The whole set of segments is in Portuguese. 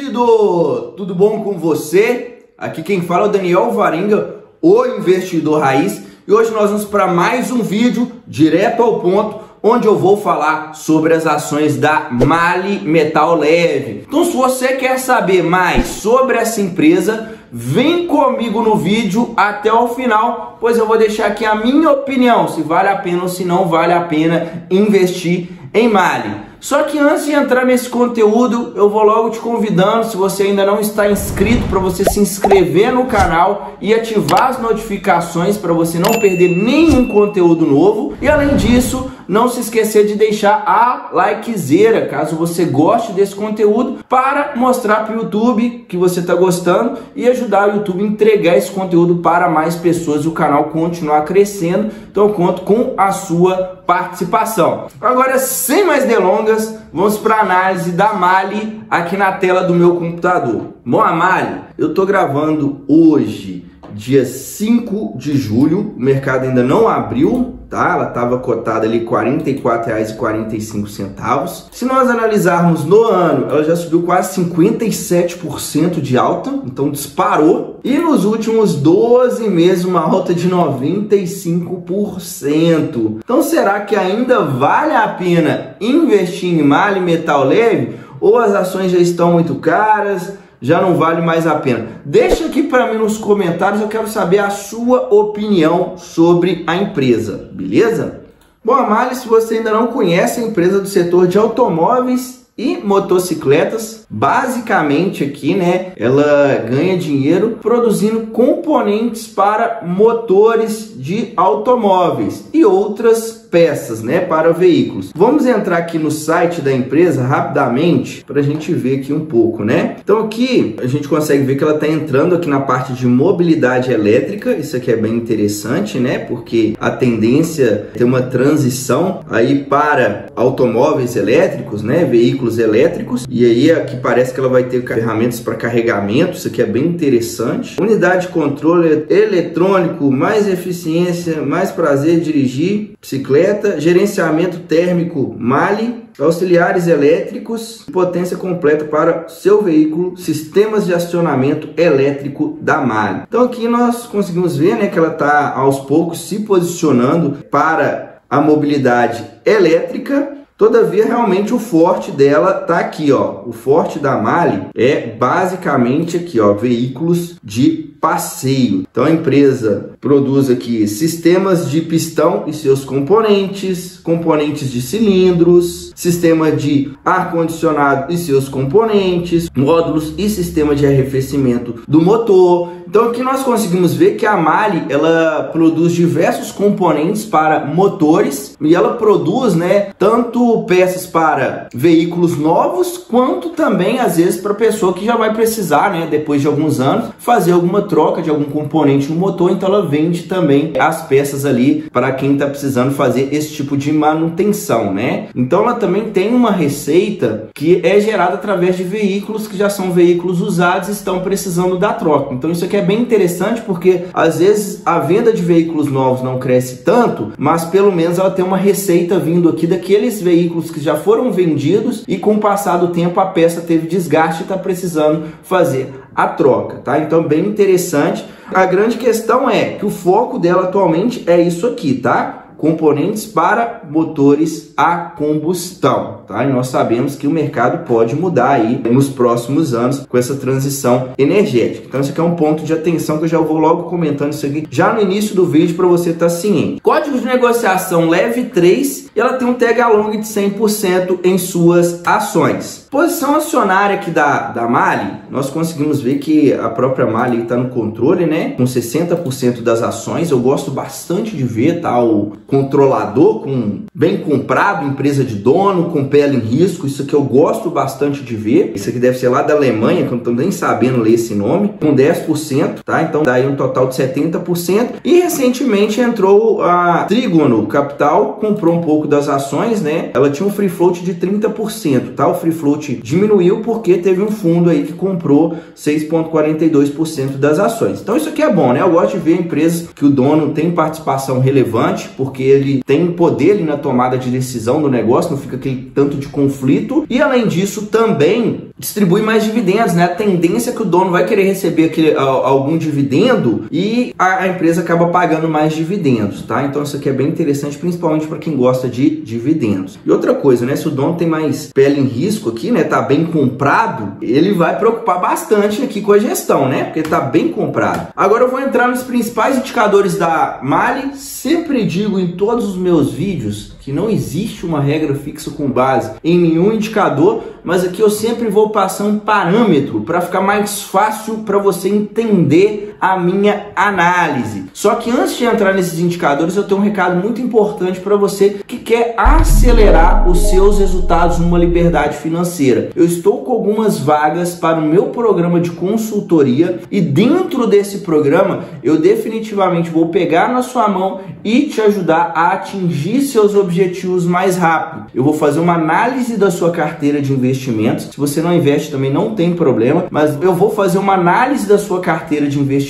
investidor, tudo bom com você? Aqui quem fala é o Daniel Varenga, o investidor raiz, e hoje nós vamos para mais um vídeo direto ao ponto, onde eu vou falar sobre as ações da MAHLE Metal Leve. Então, se você quer saber mais sobre essa empresa, vem comigo no vídeo até o final, pois eu vou deixar aqui a minha opinião, se vale a pena ou se não vale a pena investir em MAHLE. Só que antes de entrar nesse conteúdo, eu vou logo te convidando, se você ainda não está inscrito, para você se inscrever no canal e ativar as notificações para você não perder nenhum conteúdo novo. E além disso, não se esquecer de deixar a likezeira, caso você goste desse conteúdo, para mostrar para o YouTube que você está gostando e ajudar o YouTube a entregar esse conteúdo para mais pessoas e o canal continuar crescendo. Então eu conto com a sua participação. Agora, sem mais delongas, vamos para a análise da MAHLE aqui na tela do meu computador. Bom, a MAHLE, eu estou gravando hoje, dia 5 de julho, o mercado ainda não abriu, tá? Ela estava cotada ali R$ 44,45. Se nós analisarmos no ano, ela já subiu quase 57% de alta, então disparou. E nos últimos 12 meses, uma alta de 95%. Então será que ainda vale a pena investir em MAHLE Metal Leve? Ou as ações já estão muito caras? Já não vale mais a pena? Deixa aqui para mim nos comentários, eu quero saber a sua opinião sobre a empresa, beleza? Bom, a MAHLE, se você ainda não conhece, é a empresa do setor de automóveis e motocicletas. Basicamente aqui, né, ela ganha dinheiro produzindo componentes para motores de automóveis e outras peças, né, para veículos. Vamos entrar aqui no site da empresa rapidamente para a gente ver aqui um pouco, né? Então aqui a gente consegue ver que ela está entrando aqui na parte de mobilidade elétrica. Isso aqui é bem interessante, né? Porque a tendência é ter uma transição aí para automóveis elétricos, né? Veículos elétricos. E aí aqui parece que ela vai ter ferramentas para carregamento. Isso aqui é bem interessante. Unidade de controle eletrônico, mais eficiência, mais prazer de dirigir, bicicleta, gerenciamento térmico MAHLE, auxiliares elétricos, potência completa para seu veículo, sistemas de acionamento elétrico da MAHLE. Então aqui nós conseguimos ver, né, que ela está aos poucos se posicionando para a mobilidade elétrica. Todavia, realmente o forte dela tá aqui, ó. O forte da MAHLE é basicamente aqui, ó, veículos de passeio. Então a empresa produz aqui sistemas de pistão e seus componentes, componentes de cilindros, sistema de ar-condicionado e seus componentes, módulos e sistema de arrefecimento do motor. Então aqui nós conseguimos ver que a MAHLE, ela produz diversos componentes para motores e ela produz, né, tanto peças para veículos novos, quanto também às vezes para pessoa que já vai precisar, né, depois de alguns anos, fazer alguma troca de algum componente no motor. Então ela vende também as peças ali para quem está precisando fazer esse tipo de manutenção, né? Então ela também tem uma receita que é gerada através de veículos que já são veículos usados e estão precisando da troca. Então isso aqui é bem interessante, porque às vezes a venda de veículos novos não cresce tanto, mas pelo menos ela tem uma receita vindo aqui daqueles veículos que já foram vendidos e com o passar do tempo a peça teve desgaste e está precisando fazer a troca, tá? Então bem interessante. A grande questão é que o foco dela atualmente é isso aqui, tá? Componentes para motores a combustão, tá? E nós sabemos que o mercado pode mudar aí nos próximos anos com essa transição energética. Então esse aqui é um ponto de atenção que eu já vou logo comentando isso aqui já no início do vídeo para você estar ciente. Código de negociação leve 3, e ela tem um tag along de 100% em suas ações. Posição acionária aqui da MAHLE, nós conseguimos ver que a própria MAHLE está no controle, né? Com 60% das ações. Eu gosto bastante de ver, tá? O controlador bem comprado, empresa de dono, com pele em risco. Isso aqui eu gosto bastante de ver. Isso aqui deve ser lá da Alemanha, que eu não estou nem sabendo ler esse nome. Com 10%, tá? Então dá aí um total de 70%. E recentemente entrou a Trígono Capital, comprou um pouco das ações, né? Ela tinha um free float de 30%, tá? O free float diminuiu porque teve um fundo aí que comprou 6,42% das ações. Então isso aqui é bom, né? Eu gosto de ver empresas que o dono tem participação relevante, porque ele tem poder ali na tomada de decisão do negócio, não fica aquele tanto de conflito. E além disso também distribui mais dividendos, né? A tendência é que o dono vai querer receber algum dividendo e a empresa acaba pagando mais dividendos, tá? Então isso aqui é bem interessante, principalmente para quem gosta de dividendos. E outra coisa, né? Se o dono tem mais pele em risco aqui, né? Tá bem comprado, ele vai preocupar bastante aqui com a gestão, né? Porque tá bem comprado. Agora eu vou entrar nos principais indicadores da MALL. Sempre digo em todos os meus vídeos que não existe uma regra fixa com base em nenhum indicador, mas aqui eu sempre vou passar um parâmetro para ficar mais fácil para você entender a minha análise. Só que antes de entrar nesses indicadores, eu tenho um recado muito importante para você que quer acelerar os seus resultados numa liberdade financeira. Eu estou com algumas vagas para o meu programa de consultoria e dentro desse programa eu definitivamente vou pegar na sua mão e te ajudar a atingir seus objetivos mais rápido. Eu vou fazer uma análise da sua carteira de investimentos. Se você não investe também não tem problema, mas eu vou fazer uma análise da sua carteira de investimentos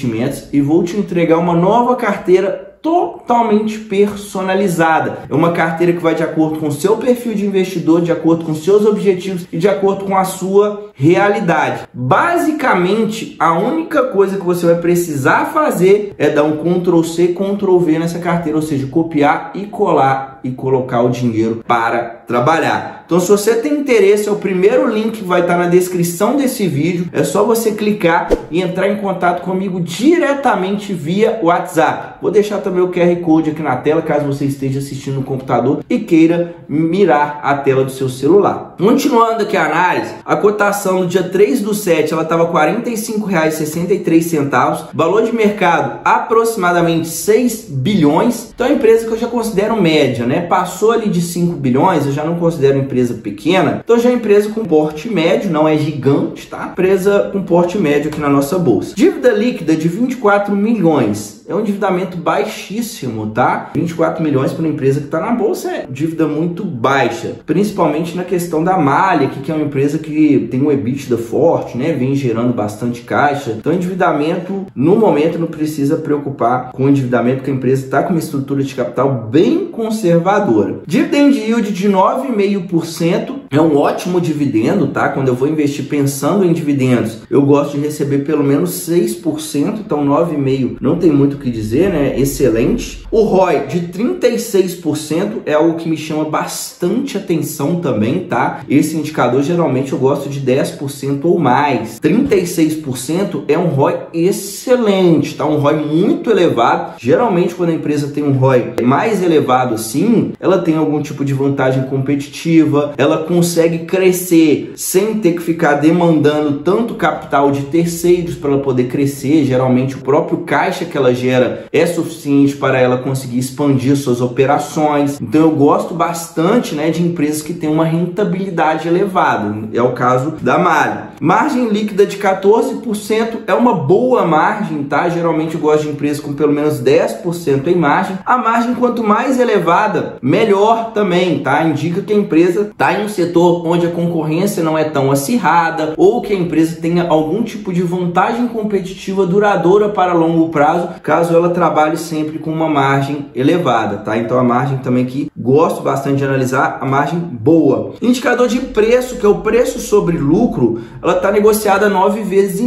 e vou te entregar uma nova carteira totalmente personalizada. É uma carteira que vai de acordo com o seu perfil de investidor, de acordo com os seus objetivos e de acordo com a sua realidade. Basicamente, a única coisa que você vai precisar fazer é dar um Ctrl+C, Ctrl+V nessa carteira, ou seja, copiar e colar e colocar o dinheiro para trabalhar. Então, se você tem interesse, é o primeiro link que vai estar na descrição desse vídeo. É só você clicar e entrar em contato comigo diretamente via WhatsApp. Vou deixar também o QR Code aqui na tela, caso você esteja assistindo no computador e queira mirar a tela do seu celular. Continuando aqui a análise, a cotação no dia 3/7, ela estava R$ 45,63, valor de mercado aproximadamente 6 bilhões. Então é uma empresa que eu já considero média, né? Passou ali de 5 bilhões, eu já não considero empresa pequena, então já é empresa com porte médio, não é gigante, tá? Empresa com porte médio aqui na nossa bolsa. Dívida líquida de 24 milhões. É um endividamento baixíssimo, tá? 24 milhões para uma empresa que está na bolsa é dívida muito baixa, principalmente na questão da MALL, que é uma empresa que tem um EBITDA forte, né? Vem gerando bastante caixa. Então, endividamento, no momento, não precisa preocupar com o endividamento, porque a empresa está com uma estrutura de capital bem conservadora. Dividend yield de 9,5%. É um ótimo dividendo, tá? Quando eu vou investir pensando em dividendos, eu gosto de receber pelo menos 6%, então 9,5% não tem muito o que dizer, né? Excelente. O ROI de 36% é algo que me chama bastante atenção também, tá? Esse indicador geralmente eu gosto de 10% ou mais. 36% é um ROI excelente, tá? Um ROI muito elevado. Geralmente quando a empresa tem um ROI mais elevado assim, ela tem algum tipo de vantagem competitiva, ela consegue crescer sem ter que ficar demandando tanto capital de terceiros para ela poder crescer. Geralmente o próprio caixa que ela gera é suficiente para ela conseguir expandir suas operações. Então eu gosto bastante, né, de empresas que têm uma rentabilidade elevada. É o caso da MALL. Margem líquida de 14% é uma boa margem, tá? Geralmente eu gosto de empresas com pelo menos 10% em margem. A margem quanto mais elevada, melhor também, tá? Indica que a empresa está em um setor onde a concorrência não é tão acirrada ou que a empresa tenha algum tipo de vantagem competitiva duradoura para longo prazo, caso ela trabalhe sempre com uma margem elevada, tá? Então a margem também que gosto bastante de analisar, a margem boa. Indicador de preço, que é o preço sobre lucro, ela está negociada 9,5 vezes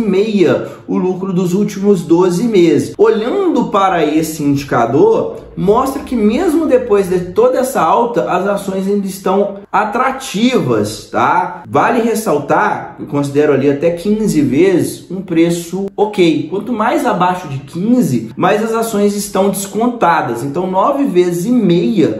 o lucro dos últimos 12 meses. Olhando para esse indicador, mostra que mesmo depois de toda essa alta, as ações ainda estão atrativas, tá? Vale ressaltar, eu considero ali até 15 vezes um preço ok. Quanto mais abaixo de 15, mais as ações estão descontadas. Então 9,5 vezes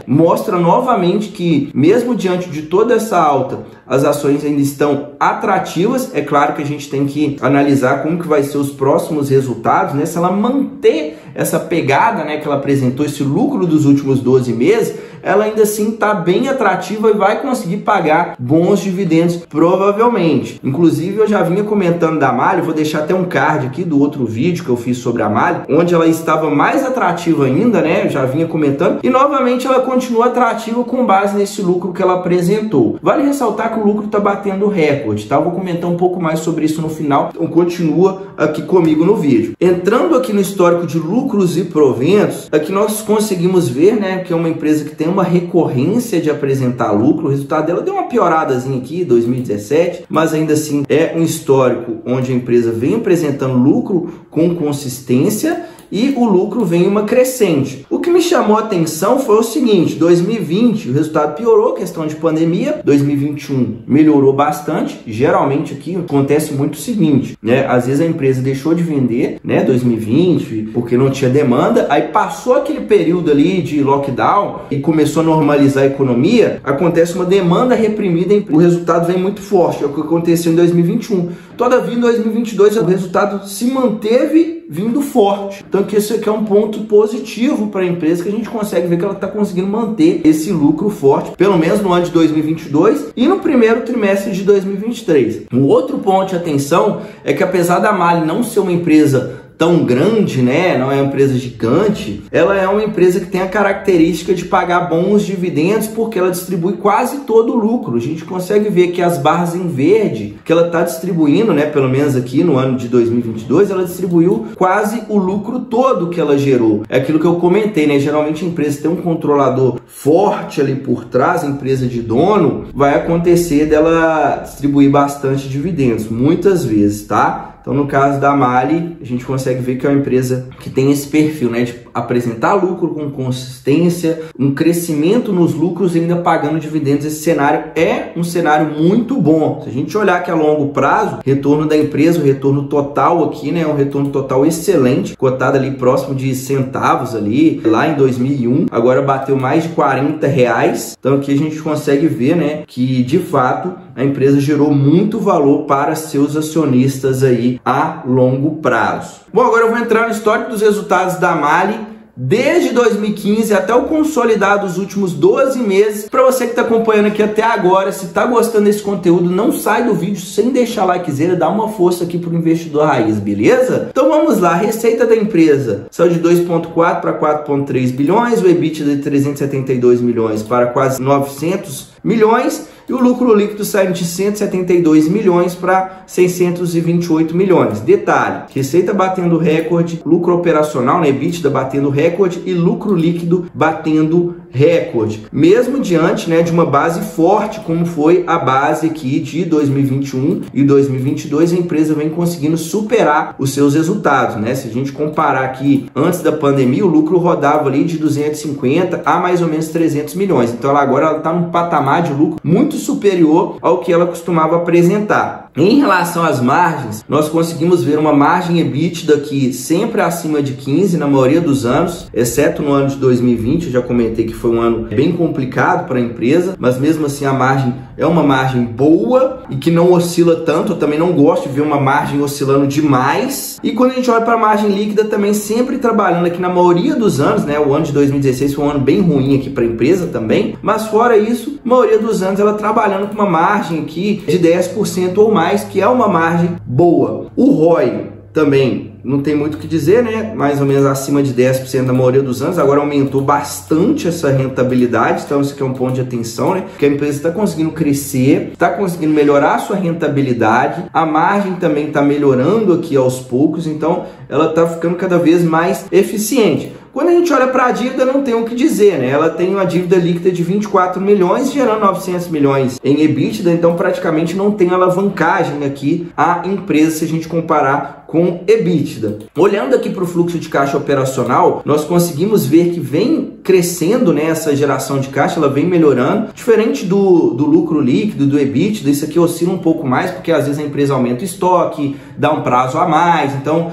mostra novamente que mesmo diante de toda essa alta, as ações ainda estão atrativas. É claro que a gente tem que analisar como que vai ser os próximos resultados, né? Se ela manter essa pegada, né, que ela apresentou, esse lucro dos últimos 12 meses, ela ainda assim está bem atrativa e vai conseguir pagar bons dividendos, provavelmente. Inclusive, eu já vinha comentando da MALL, vou deixar até um card aqui do outro vídeo que eu fiz sobre a MALL, onde ela estava mais atrativa ainda, né? Eu já vinha comentando, e novamente ela continua atrativa com base nesse lucro que ela apresentou. Vale ressaltar que o lucro está batendo recorde, tá? Eu vou comentar um pouco mais sobre isso no final, então continua aqui comigo no vídeo. Entrando aqui no histórico de lucro lucros e proventos, aqui nós conseguimos ver, né, que é uma empresa que tem uma recorrência de apresentar lucro. O resultado dela deu uma pioradazinha aqui, 2017, mas ainda assim é um histórico onde a empresa vem apresentando lucro com consistência e o lucro vem uma crescente. O que me chamou a atenção foi o seguinte: 2020 o resultado piorou, questão de pandemia. 2021 melhorou bastante. Geralmente aqui acontece muito o seguinte, né? Às vezes a empresa deixou de vender, né, 2020, porque não tinha demanda, aí passou aquele período ali de lockdown e começou a normalizar a economia, acontece uma demanda reprimida, o resultado vem muito forte. É o que aconteceu em 2021. Todavia, em 2022 o resultado se manteve vindo forte. Então que isso aqui é um ponto positivo para a empresa, que a gente consegue ver que ela está conseguindo manter esse lucro forte, pelo menos no ano de 2022 e no primeiro trimestre de 2023. Um outro ponto de atenção é que, apesar da MAHLE não ser uma empresa tão grande, né, não é uma empresa gigante, ela é uma empresa que tem a característica de pagar bons dividendos, porque ela distribui quase todo o lucro. A gente consegue ver que as barras em verde que ela está distribuindo, né, pelo menos aqui no ano de 2022, ela distribuiu quase o lucro todo que ela gerou. É aquilo que eu comentei, né, geralmente a empresa tem um controlador forte ali por trás, a empresa de dono, vai acontecer dela distribuir bastante dividendos, muitas vezes, tá? Então, no caso da MAHLE, a gente consegue ver que é uma empresa que tem esse perfil, né, de apresentar lucro com consistência, um crescimento nos lucros e ainda pagando dividendos. Esse cenário é um cenário muito bom. Se a gente olhar aqui a longo prazo, retorno da empresa, o retorno total aqui, né, é um retorno total excelente, cotado ali próximo de centavos ali, lá em 2001, agora bateu mais de R$40. Então, aqui a gente consegue ver, né, que de fato a empresa gerou muito valor para seus acionistas aí a longo prazo. Bom, agora eu vou entrar no histórico dos resultados da MAHLE desde 2015 até o consolidado dos últimos 12 meses. Para você que está acompanhando aqui até agora, se está gostando desse conteúdo, não sai do vídeo sem deixar likezeira, dá uma força aqui para o investidor raiz, beleza? Então vamos lá, a receita da empresa saiu de 2,4 para 4,3 bilhões, o EBITDA de 372 milhões para quase 900 milhões, e o lucro líquido saiu de 172 milhões para 628 milhões. Detalhe, receita batendo recorde, lucro operacional, né, EBITDA batendo recorde e lucro líquido batendo recorde. Mesmo diante, né, de uma base forte, como foi a base aqui de 2021 e 2022, a empresa vem conseguindo superar os seus resultados, né? Se a gente comparar aqui, antes da pandemia, o lucro rodava ali de 250 a mais ou menos 300 milhões. Então ela está num patamar de lucro muito superior ao que ela costumava apresentar. Em relação às margens, nós conseguimos ver uma margem EBITDA aqui sempre acima de 15 na maioria dos anos, exceto no ano de 2020, eu já comentei que foi um ano bem complicado para a empresa, mas mesmo assim a margem é uma margem boa e que não oscila tanto. Eu também não gosto de ver uma margem oscilando demais. E quando a gente olha para a margem líquida, também sempre trabalhando aqui na maioria dos anos, né? O ano de 2016 foi um ano bem ruim aqui para a empresa também, mas fora isso, a maioria dos anos ela trabalhando com uma margem aqui de 10% ou mais, que é uma margem boa. O ROI também não tem muito o que dizer, né? Mais ou menos acima de 10% na maioria dos anos. Agora aumentou bastante essa rentabilidade, então isso aqui é um ponto de atenção, né? Porque a empresa está conseguindo crescer, está conseguindo melhorar a sua rentabilidade, a margem também está melhorando aqui aos poucos, então ela está ficando cada vez mais eficiente. Quando a gente olha para a dívida, não tem o que dizer, né? Ela tem uma dívida líquida de 24 milhões, gerando 900 milhões em EBITDA, então praticamente não tem alavancagem aqui a empresa se a gente comparar com EBITDA. Olhando aqui para o fluxo de caixa operacional, nós conseguimos ver que vem crescendo, né, essa geração de caixa, ela vem melhorando, diferente do lucro líquido, do EBITDA. Isso aqui oscila um pouco mais, porque às vezes a empresa aumenta o estoque, dá um prazo a mais, então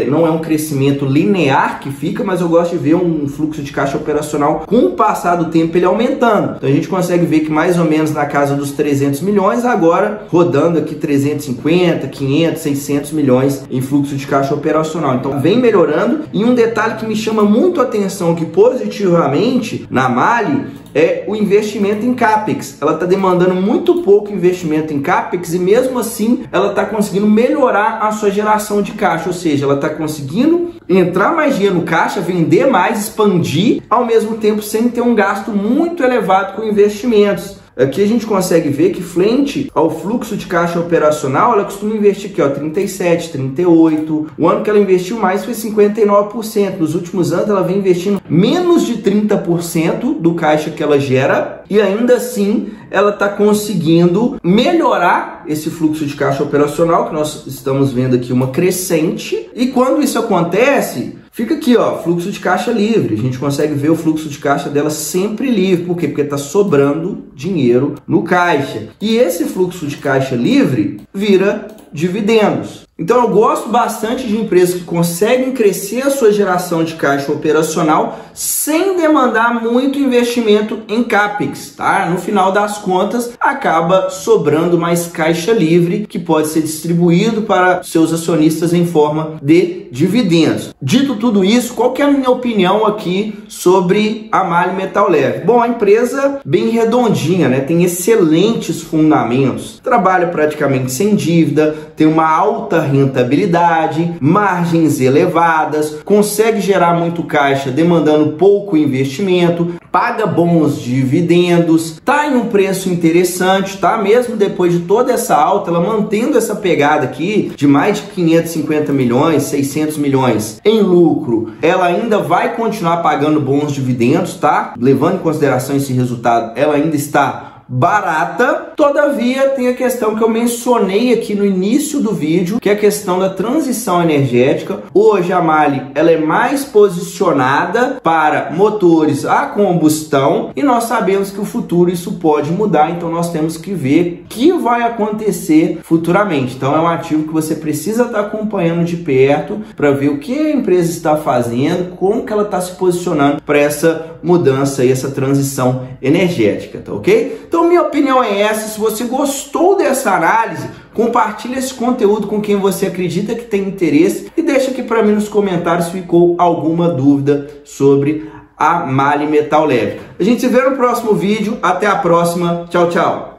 não é um crescimento linear que fica, mas eu gosto de ver um fluxo de caixa operacional com o passar do tempo ele aumentando. Então a gente consegue ver que mais ou menos na casa dos 300 milhões, agora rodando aqui 350, 500, 600 milhões em fluxo de caixa operacional. Então vem melhorando. E um detalhe que me chama muito a atenção que positivamente na MAHLE é o investimento em CAPEX. Ela está demandando muito pouco investimento em CAPEX e mesmo assim ela está conseguindo melhorar a sua geração de caixa, ou seja, ela está conseguindo entrar mais dinheiro no caixa, vender mais, expandir, ao mesmo tempo sem ter um gasto muito elevado com investimentos. Aqui a gente consegue ver que frente ao fluxo de caixa operacional, ela costuma investir aqui, ó, 37, 38. O ano que ela investiu mais foi 59%. Nos últimos anos ela vem investindo menos de 30% do caixa que ela gera e ainda assim ela está conseguindo melhorar esse fluxo de caixa operacional, que nós estamos vendo aqui uma crescente. E quando isso acontece, fica aqui, ó, fluxo de caixa livre. A gente consegue ver o fluxo de caixa dela sempre livre. Por quê? Porque está sobrando dinheiro no caixa. E esse fluxo de caixa livre vira dividendos. Então eu gosto bastante de empresas que conseguem crescer a sua geração de caixa operacional sem demandar muito investimento em CAPEX, tá? No final das contas, acaba sobrando mais caixa livre que pode ser distribuído para seus acionistas em forma de dividendos. Dito tudo isso, qual que é a minha opinião aqui sobre a MAHLE Metal Leve? Bom, a empresa bem redondinha, né? Tem excelentes fundamentos, trabalha praticamente sem dívida, tem uma alta rentabilidade, margens elevadas, consegue gerar muito caixa demandando pouco investimento, paga bons dividendos, tá em um preço interessante, tá? Mesmo depois de toda essa alta, ela mantendo essa pegada aqui de mais de 550 milhões, 600 milhões em lucro, ela ainda vai continuar pagando bons dividendos, tá? Levando em consideração esse resultado, ela ainda está barata. Todavia, tem a questão que eu mencionei aqui no início do vídeo, que é a questão da transição energética. Hoje a MAHLE ela é mais posicionada para motores a combustão e nós sabemos que o futuro isso pode mudar, então nós temos que ver o que vai acontecer futuramente. Então é um ativo que você precisa estar acompanhando de perto para ver o que a empresa está fazendo, como que ela está se posicionando para essa mudança e essa transição energética, tá ok? Então minha opinião é essa. Se você gostou dessa análise, compartilhe esse conteúdo com quem você acredita que tem interesse e deixa aqui para mim nos comentários se ficou alguma dúvida sobre a MAHLE Metal Leve. A gente se vê no próximo vídeo. Até a próxima. Tchau, tchau.